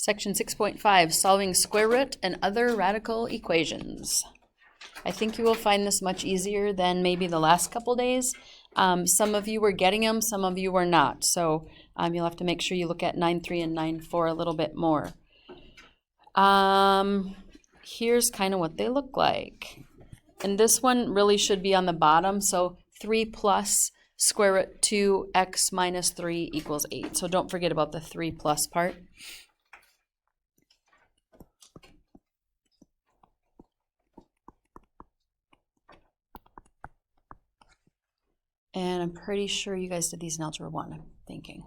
Section 6.5, solving square root and other radical equations. I think you will find this much easier than maybe the last couple days. Some of you were getting them, some of you were not. So you'll have to make sure you look at 9.3 and 9.4 a little bit more. Here's kind of what they look like. And this one really should be on the bottom. So 3 plus square root 2x minus 3 equals 8. So don't forget about the 3 plus part. And I'm pretty sure you guys did these in Algebra 1, I'm thinking.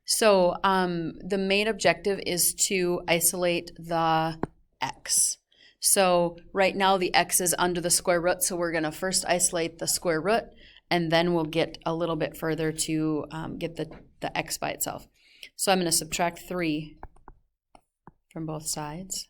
So the main objective is to isolate the x. So right now the x is under the square root, so we're going to first isolate the square root, and then we'll get a little bit further to get the x by itself. So I'm going to subtract 3 from both sides.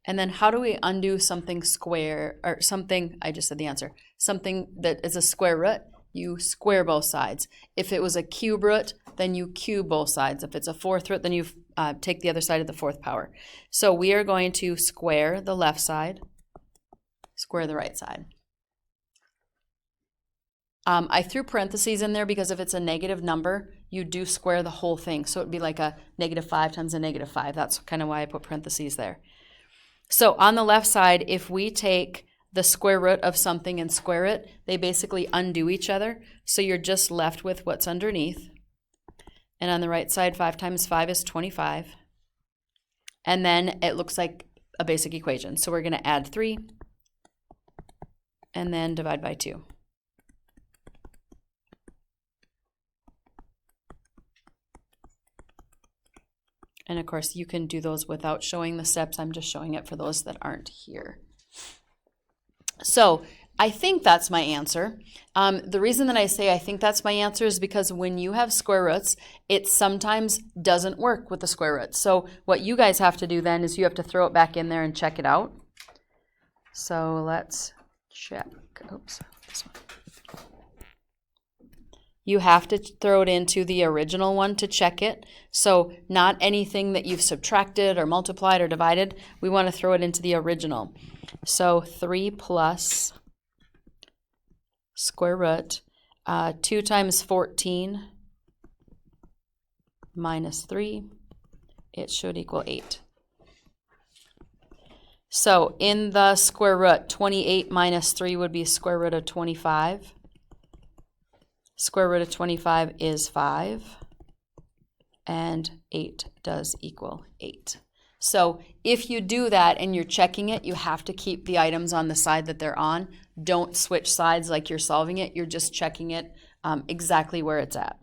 And then how do we undo something square, or something, I just said the answer, something that is a square root? You square both sides. If it was a cube root, then you cube both sides. If it's a fourth root, then you take the other side of the fourth power. So we are going to square the left side, square the right side. I threw parentheses in there because if it's a negative number, you do square the whole thing. So it would be like a -5 times a -5. That's kind of why I put parentheses there. So on the left side, if we take the square root of something and square it, they basically undo each other. So you're just left with what's underneath. And on the right side, 5 times 5 is 25. And then it looks like a basic equation. So we're going to add 3 and then divide by 2. And of course, you can do those without showing the steps. I'm just showing it for those that aren't here. So I think that's my answer. The reason that I say I think that's my answer is because when you have square roots, it sometimes doesn't work with the square roots. So what you guys have to do then is you have to throw it back in there and check it out. So let's check. Oops, this one. You have to throw it into the original one to check it. So not anything that you've subtracted or multiplied or divided. We want to throw it into the original. So 3 plus square root 2 times 14 minus 3. It should equal 8. So in the square root, 28 minus 3 would be square root of 25. Square root of 25 is 5, and 8 does equal 8. So if you do that and you're checking it, you have to keep the items on the side that they're on. Don't switch sides like you're solving it. You're just checking it exactly where it's at.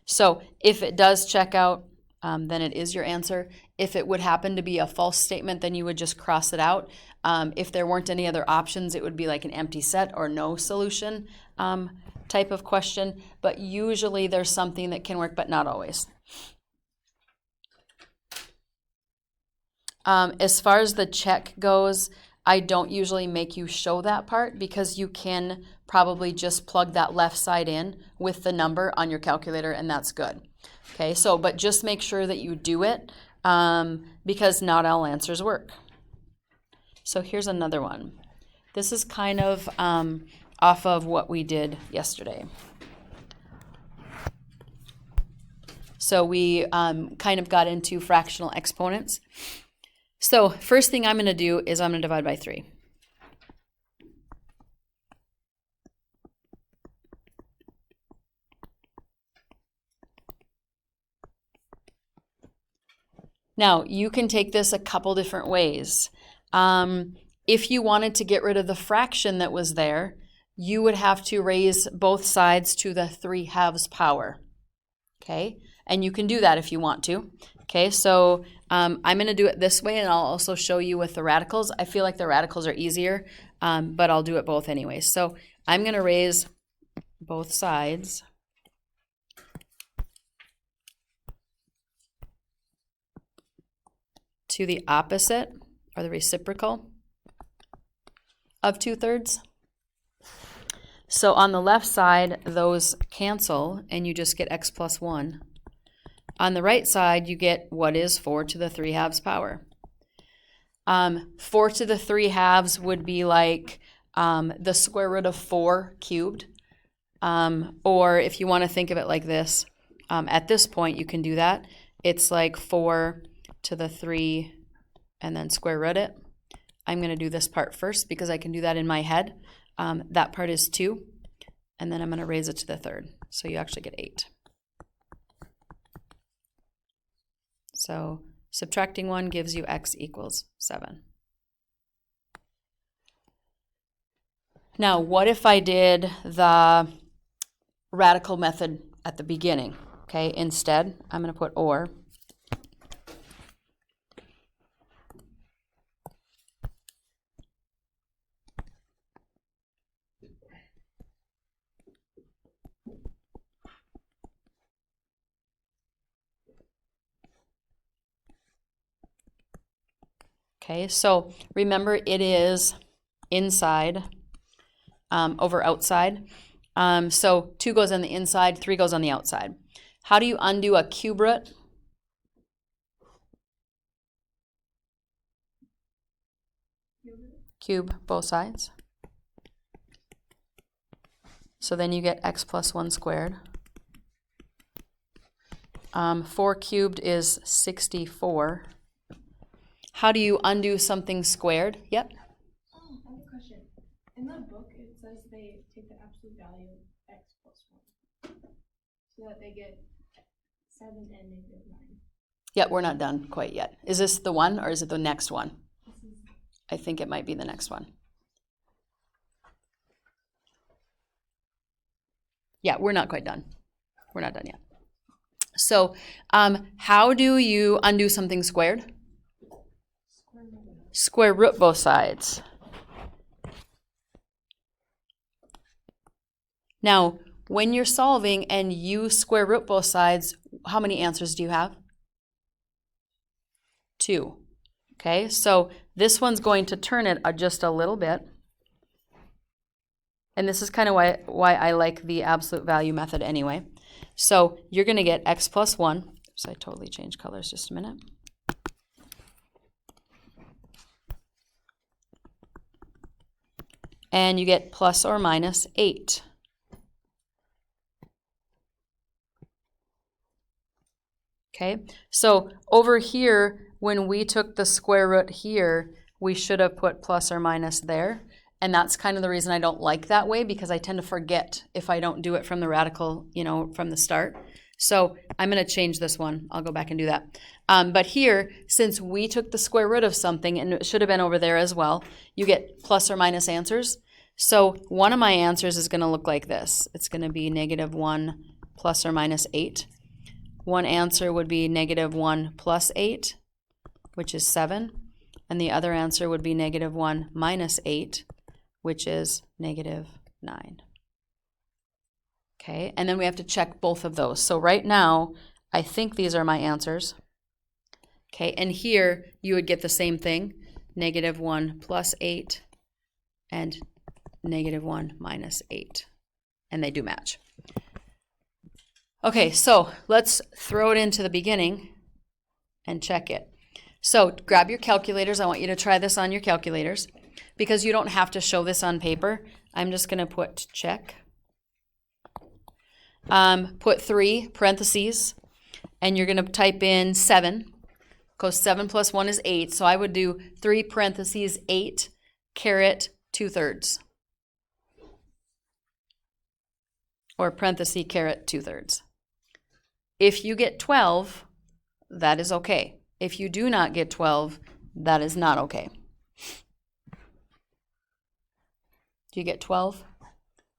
So if it does check out, then it is your answer. If it would happen to be a false statement, then you would just cross it out. If there weren't any other options, it would be like an empty set or no solution type of question, but usually there's something that can work, but not always. As far as the check goes, I don't usually make you show that part because you can probably just plug that left side in with the number on your calculator and that's good. Okay, so but just make sure that you do it because not all answers work. So here's another one. This is kind of off of what we did yesterday. So we kind of got into fractional exponents. So first thing I'm going to do is I'm going to divide by 3. Now, you can take this a couple different ways. If you wanted to get rid of the fraction that was there, you would have to raise both sides to the 3/2 power, okay? And you can do that if you want to, okay? So I'm going to do it this way, and I'll also show you with the radicals. I feel like the radicals are easier, but I'll do it both anyways. So I'm going to raise both sides to the opposite, or the reciprocal, of 2/3. So on the left side, those cancel, and you just get x plus 1. On the right side, you get what is 4 to the 3 halves power. 4 to the 3 halves would be like the square root of 4 cubed. Or if you want to think of it like this, at this point you can do that. It's like 4 to the 3 and then square root it. I'm going to do this part first because I can do that in my head. That part is 2, and then I'm going to raise it to the third. So you actually get 8. So subtracting 1 gives you x equals 7. Now, what if I did the radical method at the beginning? Okay, instead, I'm going to put or. Okay, so remember it is inside over outside. So 2 goes on the inside, 3 goes on the outside. How do you undo a cube root? Cube both sides. So then you get x plus 1 squared. 4 cubed is 64. How do you undo something squared? Yep. I have a question. In the book, it says they take the absolute value of x plus 1, so that they get 7 and negative 9. Yep, we're not done quite yet. Is this the one or is it the next one? I think it might be the next one. Yeah, we're not quite done. We're not done yet. So how do you undo something squared? Square root both sides. Now, when you're solving and you square root both sides, how many answers do you have? 2. Okay, so this one's going to turn it just a little bit. And this is kind of why I like the absolute value method anyway. So you're going to get x plus 1. So I totally changed colors, just a minute. And you get plus or minus 8. Okay, so over here, when we took the square root here, we should have put plus or minus there. And that's kind of the reason I don't like that way, because I tend to forget if I don't do it from the radical, from the start. So I'm going to change this one. I'll go back and do that. But here, since we took the square root of something, and it should have been over there as well, you get plus or minus answers. So one of my answers is going to look like this. It's going to be negative 1 plus or minus 8. One answer would be negative 1 plus 8, which is 7. And the other answer would be negative 1 minus 8, which is negative 9. Okay, and then we have to check both of those. So right now, I think these are my answers. Okay, and here you would get the same thing, negative 1 plus 8 and negative 1 minus 8. And they do match. Okay, so let's throw it into the beginning and check it. So grab your calculators. I want you to try this on your calculators because you don't have to show this on paper. I'm just going to put check. Put 3 parentheses, and you're going to type in 7 because 7 plus 1 is 8. So I would do 3 parentheses 8 caret 2/3. Or parenthesis caret 2/3. If you get 12, that is okay. If you do not get 12, that is not okay. Do you get 12?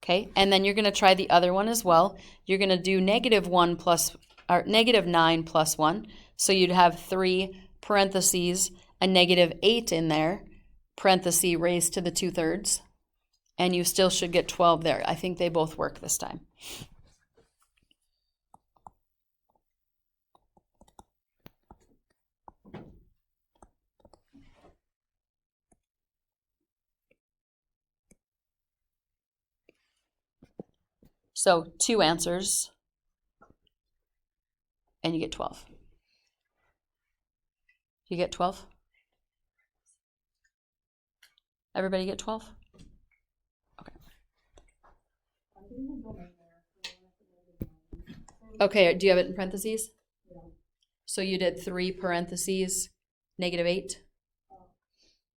Okay, and then you're going to try the other one as well. You're going to do negative 9 plus 1. So you'd have 3 parentheses, a negative 8 in there, parenthesis raised to the 2/3, and you still should get 12 there. I think they both work this time. So 2 answers, and you get 12. You get 12? Everybody get 12? Okay. Okay, do you have it in parentheses? Yeah. So you did 3 parentheses, -8?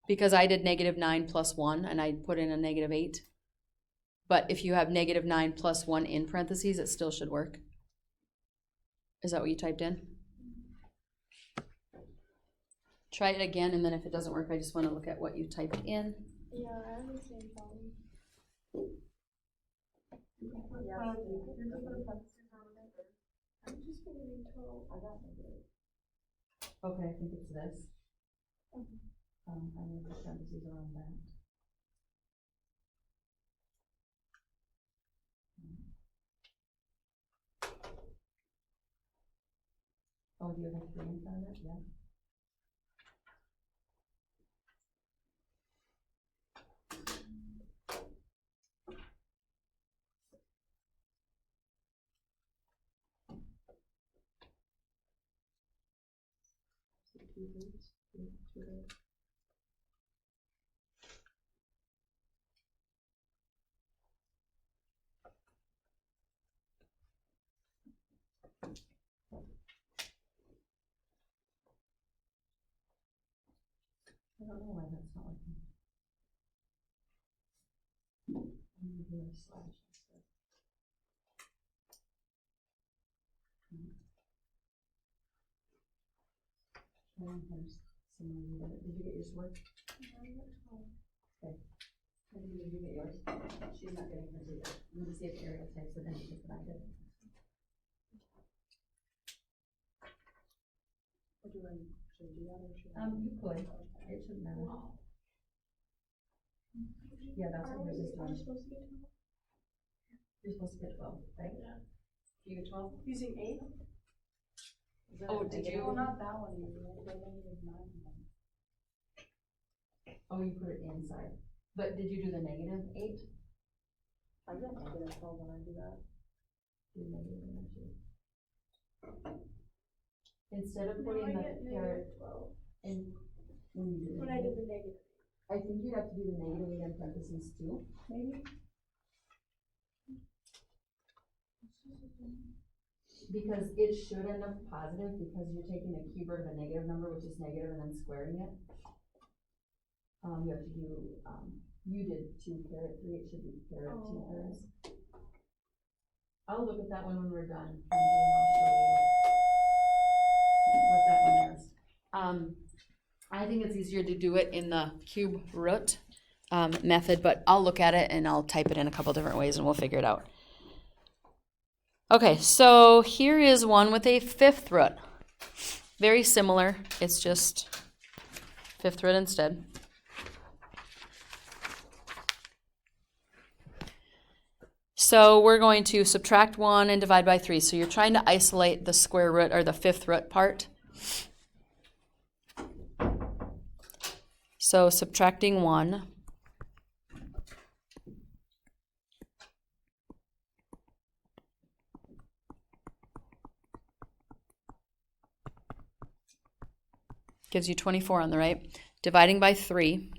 Because I did -9 plus 1, and I put in a -8. But if you have -9 plus 1 in parentheses, it still should work. Is that what you typed in? Try it again, and then if it doesn't work, I just want to look at what you typed in. Yeah, I have the same problem. I'm just getting total. I got it. Okay, I think it's this. I know the parentheses are on that. Oh, do you have 3 in front of it? Yeah. I don't know why that's not working. I'm going to do a slash instead. Did you get yours to work? Okay. Did you get yours? She's not getting hers either. I'm going to see if Ariel types it in because I did. Should I do that or should I? You could. It shouldn't matter. Yeah, that's what yours is doing. You're supposed to get 12, right? Yeah. You get 12? Using 8? Oh, did you? Well, not that one. -9. Oh, you put it inside. But did you do the -8? I get -12 when I do that. Do -2. Instead of putting the caret 12 in when you do when I did the negative. I think you'd have to do the -8 in parentheses too, maybe. Because it should end up positive because you're taking the cube root of a negative number, which is negative, and then squaring it. You have to do, you did 2 caret 3, it should be caret 2 thirds. I'll look at that one when we're done, and I'll show you what that one is. I think it's easier to do it in the cube root method, but I'll look at it and I'll type it in a couple different ways and we'll figure it out. Okay, so here is one with a 5th root. Very similar, it's just 5th root instead. So we're going to subtract 1 and divide by 3. So you're trying to isolate the square root or the 5th root part. So subtracting 1. Gives you 24 on the right. Dividing by 3.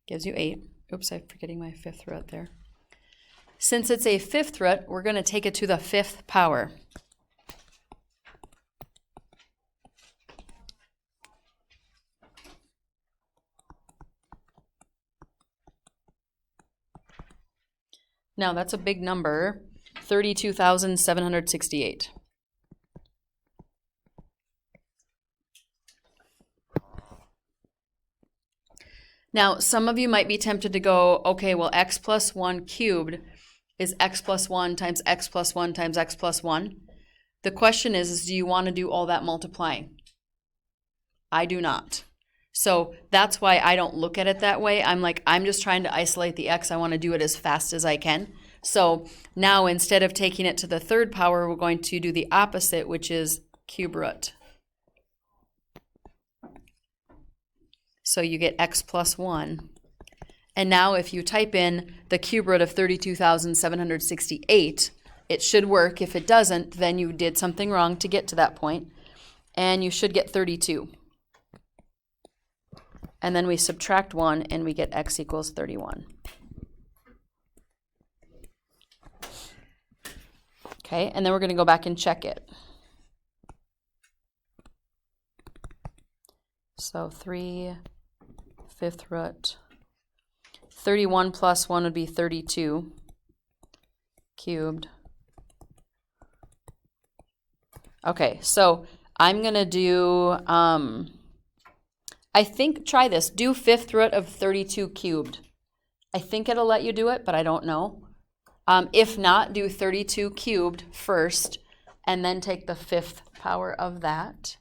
Gives you 8. Oops, I'm forgetting my 5th root there. Since it's a 5th root, we're going to take it to the 5th power. Now that's a big number, 32,768. Now, some of you might be tempted to go, okay, well, x plus 1 cubed is x plus 1 times x plus 1 times x plus 1. The question is do you want to do all that multiplying? I do not. So that's why I don't look at it that way. I'm just trying to isolate the x. I want to do it as fast as I can. So now instead of taking it to the 3rd power, we're going to do the opposite, which is cube root. So you get x plus 1. And now if you type in the cube root of 32,768, it should work. If it doesn't, then you did something wrong to get to that point. And you should get 32. And then we subtract 1 and we get x equals 31. Okay, and then we're going to go back and check it. So 3 fifth root. 31 plus 1 would be 32 cubed. Okay, so I'm going to do, I think, try this. Do fifth root of 32 cubed. I think it'll let you do it, but I don't know. If not, do 32 cubed first, and then take the fifth power of that.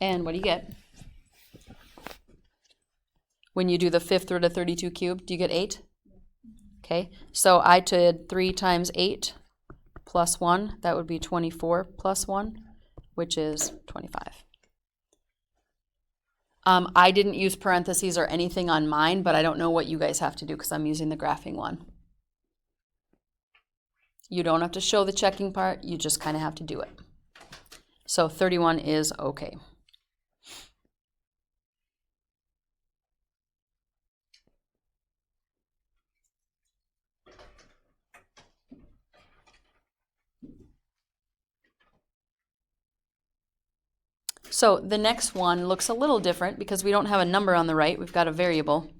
And what do you get? When you do the fifth root of 32 cubed, do you get 8? Okay, so I did 3 times 8 plus 1. That would be 24 plus 1, which is 25. I didn't use parentheses or anything on mine, but I don't know what you guys have to do because I'm using the graphing one. You don't have to show the checking part, you just kind of have to do it. So 31 is okay. So the next one looks a little different because we don't have a number on the right, we've got a variable.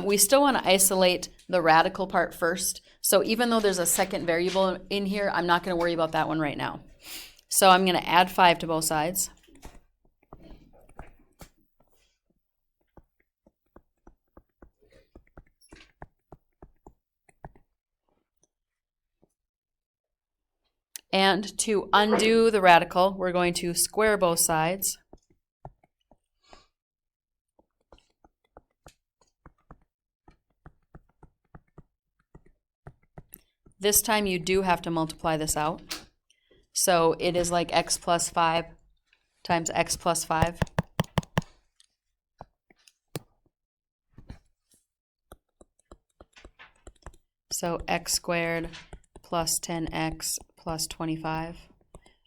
We still want to isolate the radical part first. So even though there's a second variable in here, I'm not going to worry about that one right now. So I'm going to add 5 to both sides. And to undo the radical, we're going to square both sides. This time you do have to multiply this out. So it is like x plus 5 times x plus 5. So x squared plus 10x plus 25.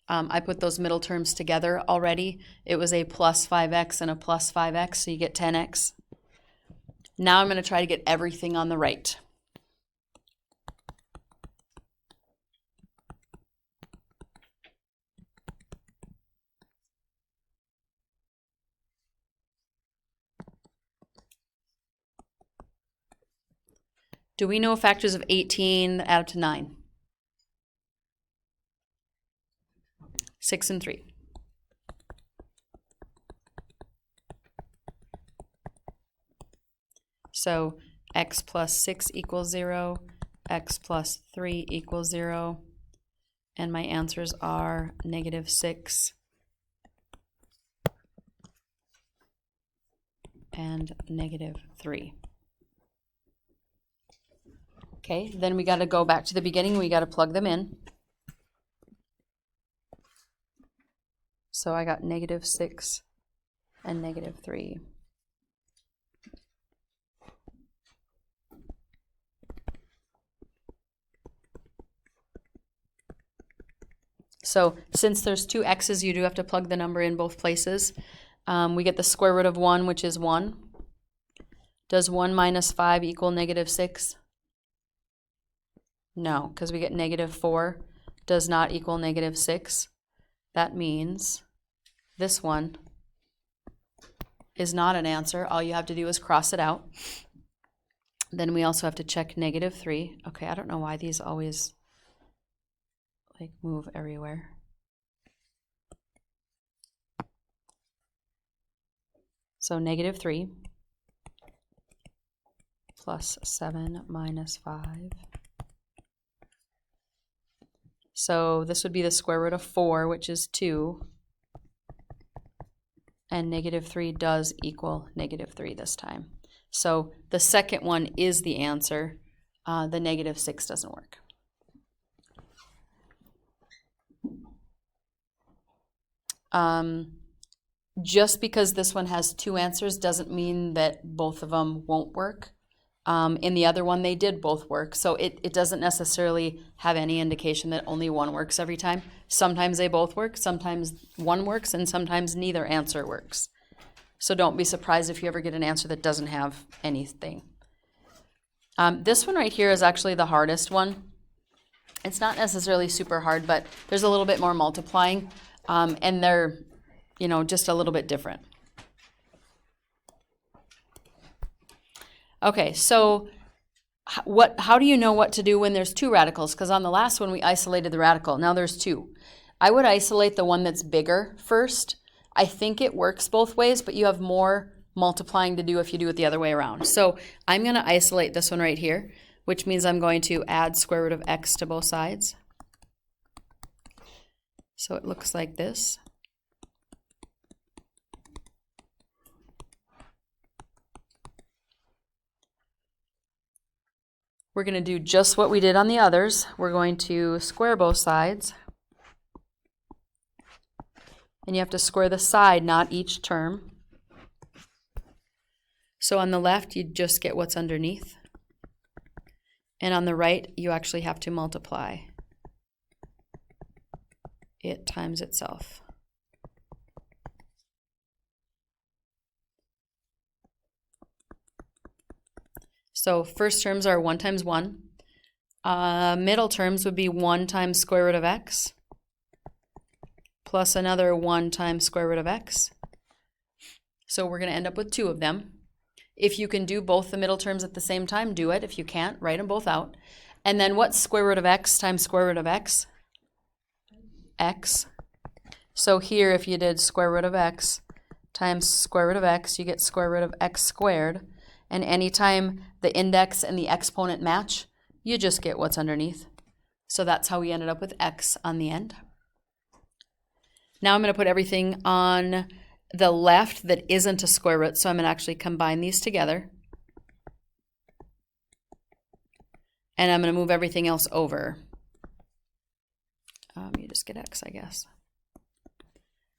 I put those middle terms together already. It was a plus 5x and a plus 5x, so you get 10x. Now I'm going to try to get everything on the right. Do we know factors of 18 that add up to 9? 6 and 3. So x plus 6 equals 0, x plus 3 equals 0, and my answers are -6 and -3. Okay, then we got to go back to the beginning. We got to plug them in. So I got -6 and -3. So since there's 2 x's, you do have to plug the number in both places. We get the square root of 1, which is 1. Does 1 minus 5 equal -6? No, because we get -4 does not equal -6. That means this one is not an answer. All you have to do is cross it out. Then we also have to check -3. Okay, I don't know why these always like move everywhere. So -3 plus 7 minus 5 So this would be the square root of 4, which is 2. And negative 3 does equal negative 3 this time. So the second one is the answer. The negative 6 doesn't work. Just because this one has 2 answers doesn't mean that both of them won't work. In the other one, they did both work. So it doesn't necessarily have any indication that only one works every time. Sometimes they both work, sometimes one works, and sometimes neither answer works. So don't be surprised if you ever get an answer that doesn't have anything. This one right here is actually the hardest one. It's not necessarily super hard, but there's a little bit more multiplying, and they're, just a little bit different. Okay, so how do you know what to do when there's 2 radicals? Because on the last one, we isolated the radical. Now there's 2. I would isolate the one that's bigger first. I think it works both ways, but you have more multiplying to do if you do it the other way around. So I'm going to isolate this one right here, which means I'm going to add square root of x to both sides. So it looks like this. We're going to do just what we did on the others. We're going to square both sides. And you have to square the side, not each term. So on the left, you just get what's underneath. And on the right, you actually have to multiply it times itself. So first terms are 1 times 1. Middle terms would be 1 times square root of x plus another 1 times square root of x. So we're going to end up with 2 of them. If you can do both the middle terms at the same time, do it. If you can't, write them both out. And then what's square root of x times square root of x? X. So here, if you did square root of x times square root of x, you get square root of x squared. And anytime the index and the exponent match, you just get what's underneath. So that's how we ended up with x on the end. Now I'm going to put everything on the left that isn't a square root, so I'm going to actually combine these together. And I'm going to move everything else over. You just get x, I guess.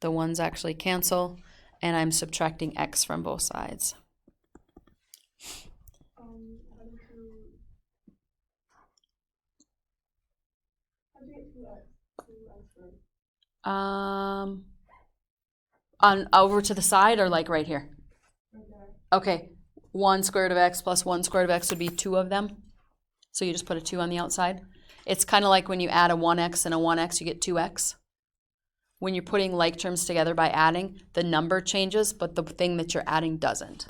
The ones actually cancel, and I'm subtracting x from both sides. On over to the side or like right here? Okay, 1 square root of x plus 1 square root of x would be 2 of them. So you just put a 2 on the outside. It's kind of like when you add a 1x and a 1x, you get 2x. When you're putting like terms together by adding, the number changes, but the thing that you're adding doesn't.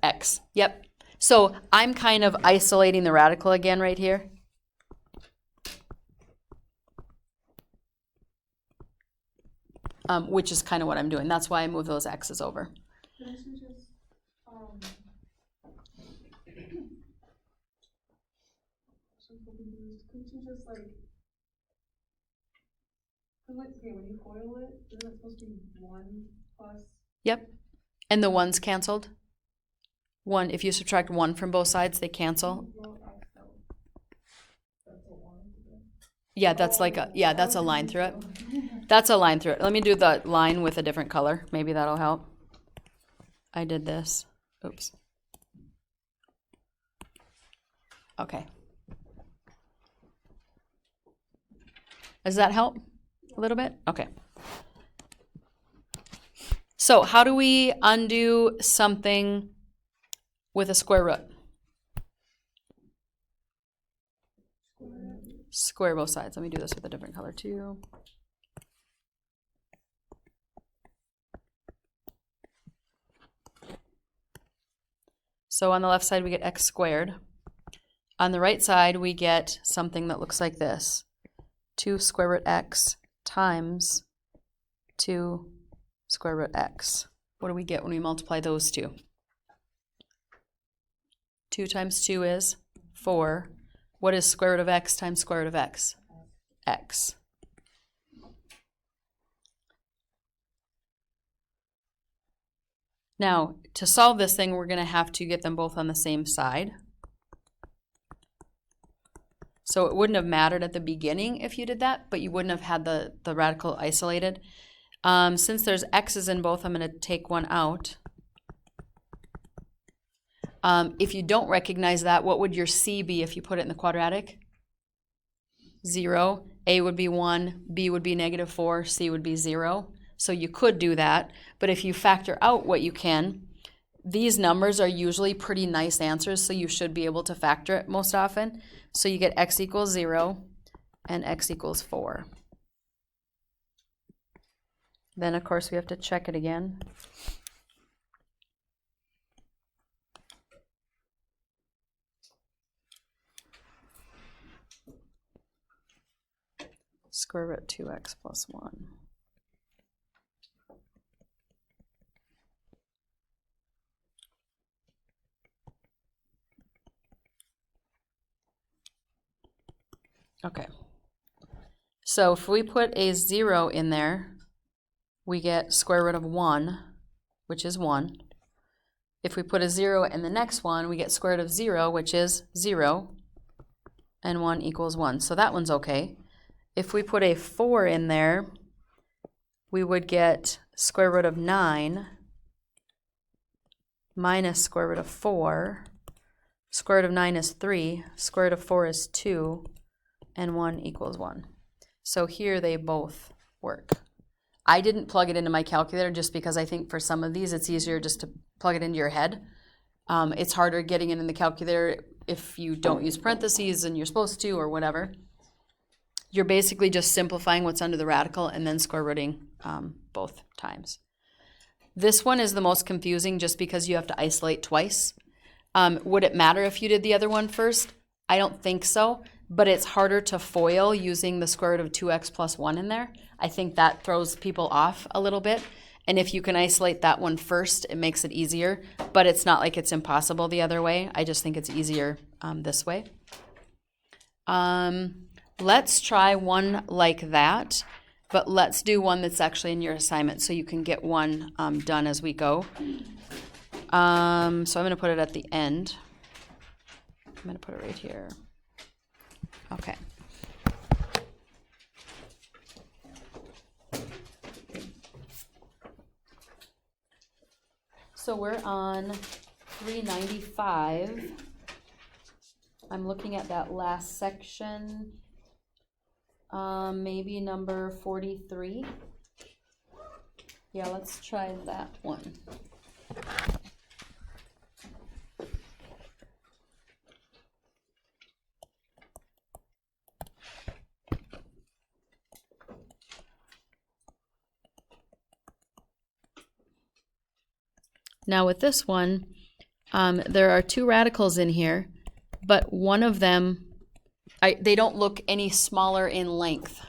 X, yep. So I'm kind of isolating the radical again right here. Which is kind of what I'm doing. That's why I move those x's over. Couldn't you just, okay, when you FOIL it, isn't it supposed to be 1 plus? Yep. And the ones canceled. 1, if you subtract 1 from both sides, they cancel. Yeah, that's like a, yeah, that's a line through it. That's a line through it. Let me do the line with a different color. Maybe that'll help. I did this. Oops. Okay. Does that help a little bit? Okay. So how do we undo something with a square root? Square both sides. Let me do this with a different color too. So on the left side we get x squared. On the right side we get something that looks like this. 2 square root x times 2 square root x. What do we get when we multiply those two? 2 times 2 is 4. What is square root of x times square root of x? X. Now, to solve this thing, we're going to have to get them both on the same side. So it wouldn't have mattered at the beginning if you did that, but you wouldn't have had the radical isolated. Since there's x's in both, I'm going to take one out. If you don't recognize that, what would your c be if you put it in the quadratic? 0. A would be 1, b would be -4, c would be 0. So you could do that, but if you factor out what you can, these numbers are usually pretty nice answers, so you should be able to factor it most often. So you get x equals 0 and x equals 4. Then, of course, we have to check it again. Square root 2x plus 1. Okay. So if we put a 0 in there, we get square root of 1, which is 1. If we put a 0 in the next one, we get square root of 0, which is 0, and 1 equals 1. So that one's okay. If we put a 4 in there, we would get square root of 9 minus square root of 4. Square root of 9 is 3, square root of 4 is 2, and 1 equals 1. So here they both work. I didn't plug it into my calculator just because I think for some of these it's easier just to plug it into your head. It's harder getting it in the calculator if you don't use parentheses and you're supposed to or whatever. You're basically just simplifying what's under the radical and then square rooting both times. This one is the most confusing just because you have to isolate twice. Would it matter if you did the other one first? I don't think so, but it's harder to FOIL using the square root of 2x plus 1 in there. I think that throws people off a little bit. And if you can isolate that one first, it makes it easier. But it's not like it's impossible the other way. I just think it's easier this way. Let's try one like that, but let's do one that's actually in your assignment so you can get one done as we go. So I'm going to put it at the end. I'm going to put it right here. Okay. So we're on 395. I'm looking at that last section, maybe number 43. Yeah, let's try that one. Now with this one, there are two radicals in here, but one of them, they don't look any smaller in length.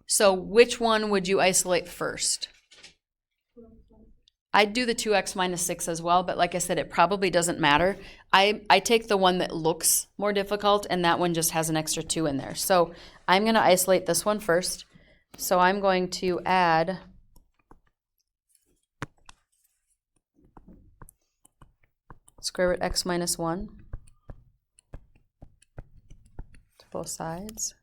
So which one would you isolate first? I'd do the 2x minus 6 as well, but like I said, it probably doesn't matter. I take the one that looks more difficult, and that one just has an extra 2 in there. So I'm going to isolate this one first. So I'm going to add square root x minus 1 to both sides.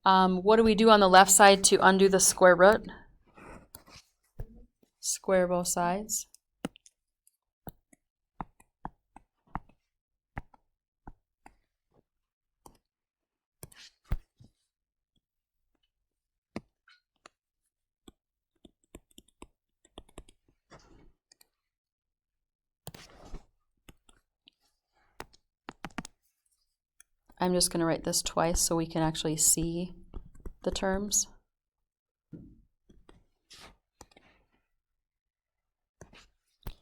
What do we do on the left side to undo the square root? Square both sides. I'm just going to write this twice so we can actually see the terms.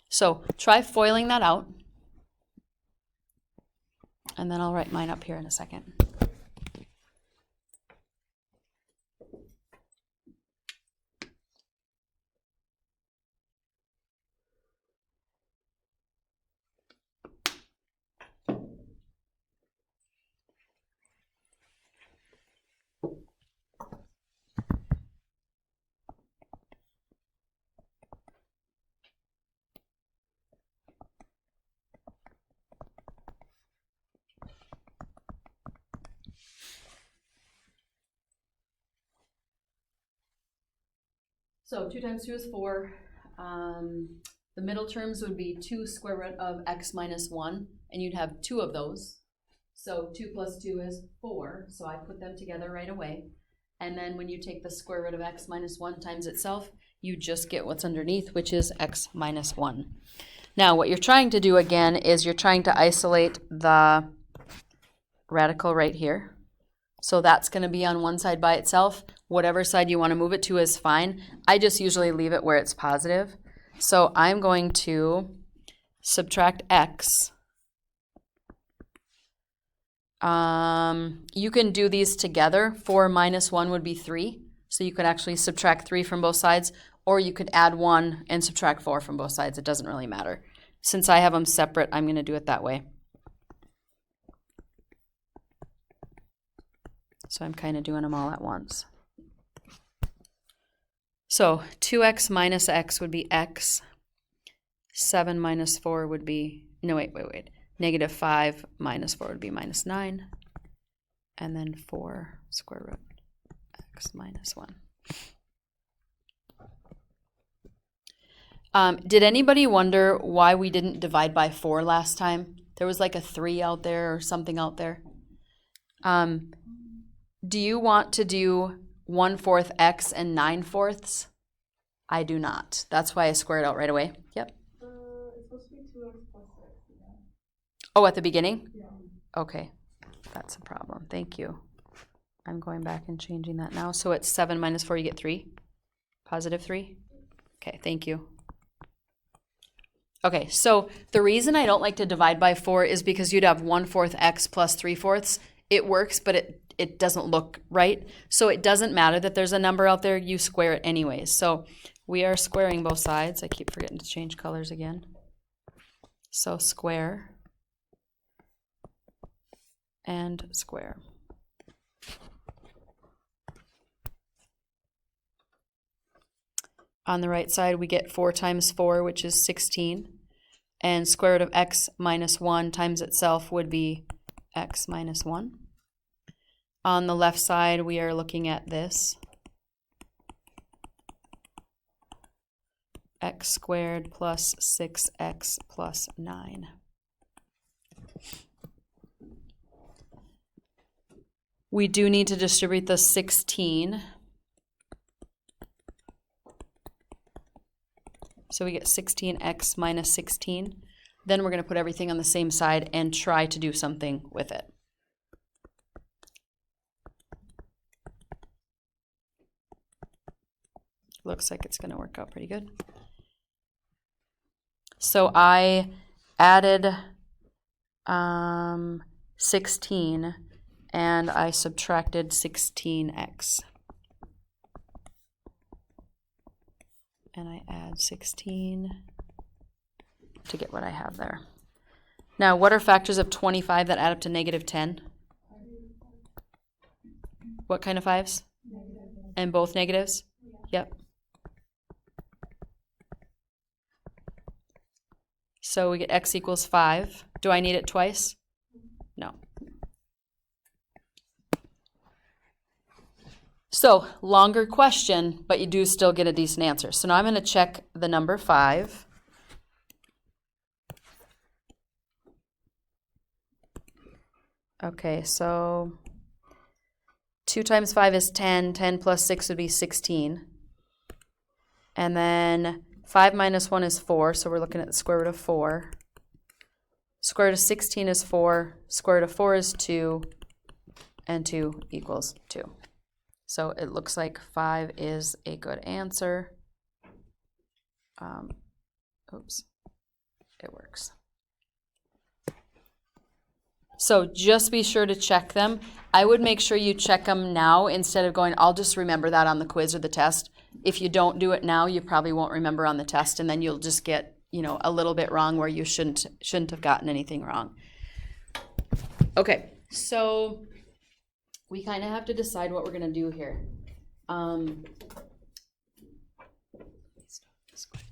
So try foiling that out. And then I'll write mine up here in a second. So 2 times 2 is 4. The middle terms would be 2 square root of x minus 1, and you'd have 2 of those. So 2 plus 2 is 4, so I put them together right away. And then when you take the square root of x minus 1 times itself, you just get what's underneath, which is x minus 1. Now what you're trying to do again is you're trying to isolate the radical right here. So that's going to be on one side by itself. Whatever side you want to move it to is fine. I just usually leave it where it's positive. So I'm going to subtract x. You can do these together. 4 minus 1 would be 3. So you could actually subtract 3 from both sides, or you could add 1 and subtract 4 from both sides. It doesn't really matter. Since I have them separate, I'm going to do it that way. So I'm kind of doing them all at once. So 2x minus x would be x. 7 minus 4 would be, no, wait. Negative 5 minus 4 would be minus 9. And then 4 square root x minus 1. Did anybody wonder why we didn't divide by 4 last time? There was like a 3 out there or something out there. Do you want to do 1/4 x and 9/4? I do not. That's why I squared out right away. Yep. It's supposed to be 2x plus 6. Yeah. Oh, at the beginning? Yeah. Okay. That's a problem. Thank you. I'm going back and changing that now. So it's 7 minus 4, you get 3. Positive 3. Okay, thank you. Okay, so the reason I don't like to divide by 4 is because you'd have 1/4 x plus 3/4. It works, but it doesn't look right. So it doesn't matter that there's a number out there, you square it anyways. So we are squaring both sides. I keep forgetting to change colors again. So square and square. On the right side, we get 4 times 4, which is 16. And square root of x minus 1 times itself would be x minus 1. On the left side, we are looking at this. X squared plus 6x plus 9. We do need to distribute the 16. So we get 16x minus 16. Then we're going to put everything on the same side and try to do something with it. Looks like it's going to work out pretty good. So I added 16 and I subtracted 16x. And I add 16 to get what I have there. Now, what are factors of 25 that add up to negative 10? What kind of 5s? Negative. And both negatives? Yeah. Yep. So we get x equals 5. Do I need it twice? No. So, longer question, but you do still get a decent answer. So now I'm going to check the number 5. Okay, so 2 times 5 is 10. 10 plus 6 would be 16. And then 5 minus 1 is 4, so we're looking at the square root of 4. Square root of 16 is 4. Square root of 4 is 2. And 2 equals 2. So it looks like 5 is a good answer. Oops, it works. So just be sure to check them. I would make sure you check them now instead of going, I'll just remember that on the quiz or the test. If you don't do it now, you probably won't remember on the test, and then you'll just get, a little bit wrong where you shouldn't have gotten anything wrong. Okay, so we kind of have to decide what we're going to do here. Stop this quick.